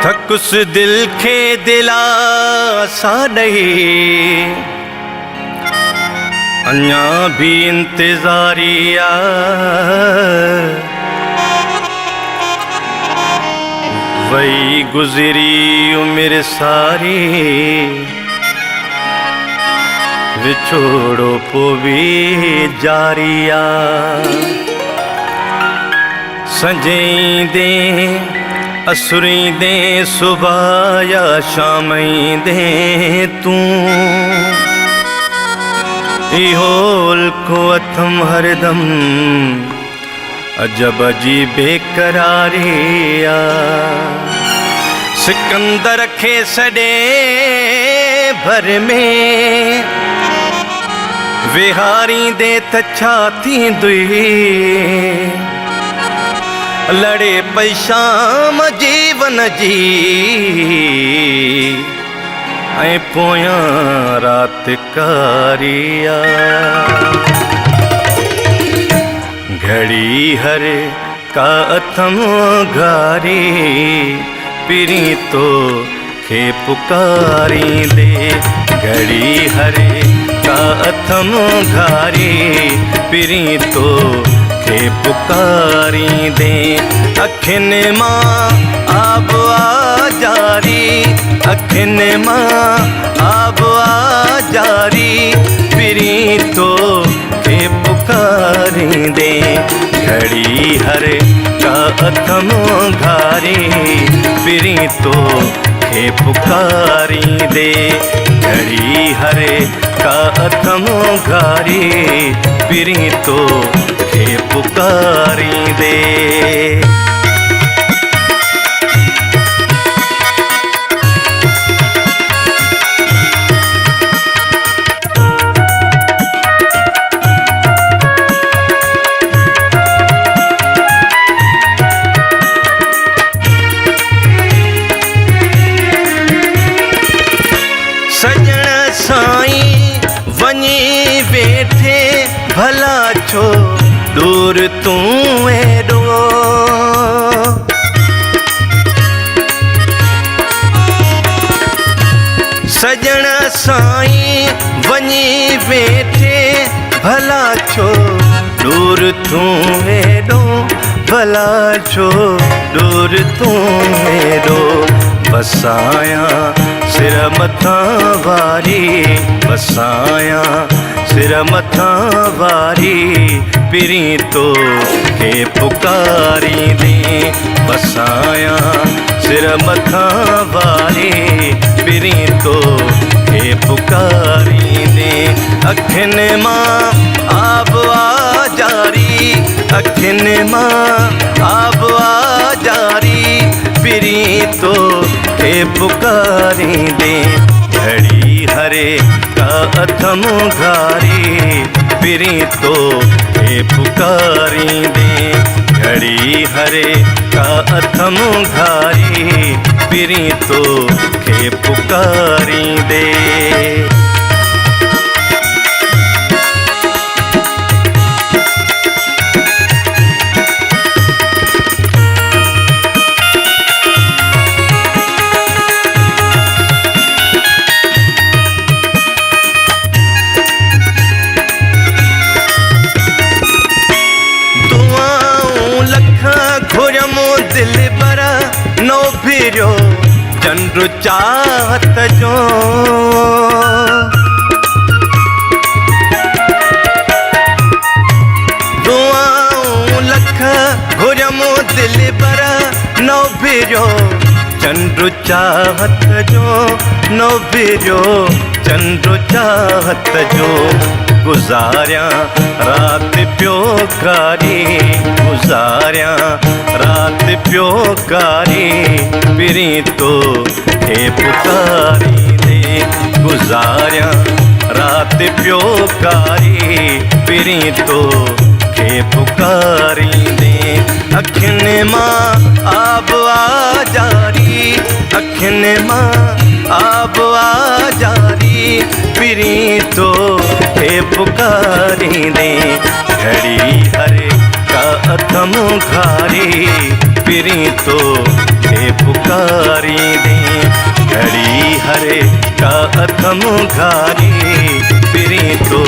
थक उस दिल के दिलासा नहीं, अन्या भी इंतजारिया। वही गुजरी उम्र सारी, विछोड़ो पोवी जारिया। संजई दे असुरी दे, सुबह या शामई दे तू। इहोल को अथम हरदम अजब अजी बेकरारिया। सिकंदर खे सडे भर में विहारी दे तछा थी दुई। लड़े पई शाम जीवन जी, ऐं पोयां रात कारिया। घड़ी हर का अथम घारी, पिरी तो खे पुकारी दे। घड़ी हर का अथम घारी, पिरी तो खे पुकारी दे। अखिन मां आब आ जारी, अखिन मां आब आ जारी, पिरी तो खे पुकारी दे। घड़ी हर का अथम घारी, पिरी तो खे पुकारी दे। घड़ी हर का अथम घारी, पिरी तो खे पुकारी दे। सजण साईं वञी वेठे, भला छो दूर तू एडो। सजण साईं वञी वेठे, भला छो दूर तू एडो। भला छो दूर तू एडो। बसाया सिर मथां वारी, बसाया सिर मथां वारी, पिरी तो खे पुकारी दे। बसाया सिर मथां वारी, पिरी तो खे पुकारी दे। अखिन मां आब आ जारी, अखिन मां आब आ जारी, पिरी तो खे पुकारी दे। घड़ी हरे का अथम घारी, पिरी तो खे पुकारी दे। घड़ी हरे का अथम घारी, पिरी तो खे पुकारी दे। घुरमो दिल बरा नो भिरो, चंद्र चाहत जो। दुआऊं लख घुरमो दिल बरा नो भिरो, चंद्र चाहत जो। नो भिरो चंद्र चाहत जो। गुजारिया रात प्यो कारी, गुजार पुकारी पिरी तो थे पुकारी दे गुजारिया रात प्यो कारी पिरी तो थे पुकारी दे अखिन मां आब आ जारी अखिन मां आब आ जारी पिरी तो थे पुकारी दे घड़ी हरे का अथम घारी पिरी तो थे पुकारी दे घड़ी हरे का अथम घारी पिरी तो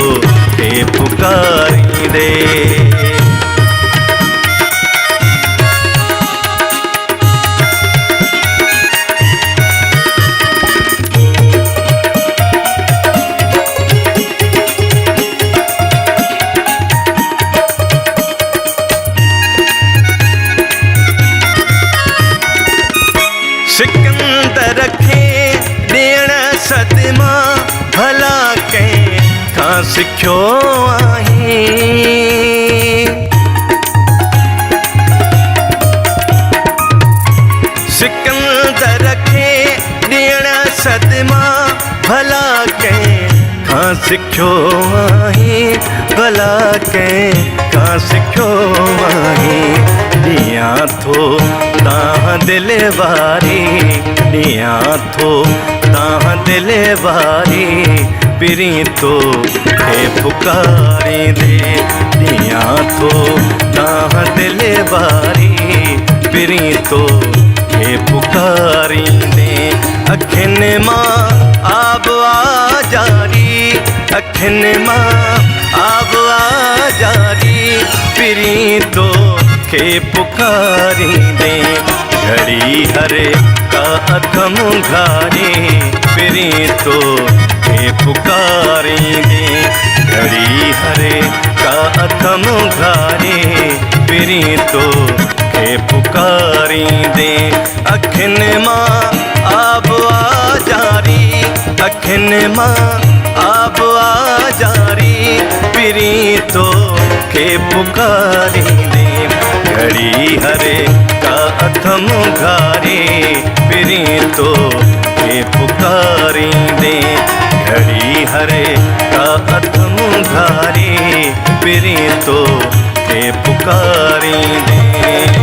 थे पुकारी दे सिकंदर खे ॾियण सदमा भला कंहिं खां सिखियो आहे सिकंदर खे ॾियण सदमा भला कंहिं खां सिखियो आहे भला कंहिं खां सिखियो आहे ॾियां थो तव्हां दिल वारी ॾियां थो तव्हां दिल वारी पिरी तो थे पुकारी दे ॾियां थो तव्हां दिल वारी पिरी तो थे पुकारी दे अखिन मां आब आ जारी अखिन मां आब आ जारी पिरी तो खे पुकारी दे घड़ी हरे का अथम घारी पिरी तो खे पुकारी दे घड़ी हरे का अथम घारी पिरी तो खे पुकारी दे अखिन मां आब आ जारी अखिन मां आब आ जारी पिरी तो खे पुकारी दे घड़ी हरे का अथम घारी पिरी तो खे पुकारी दे घड़ी हरे का अथम घारी पिरी तो खे पुकारी दे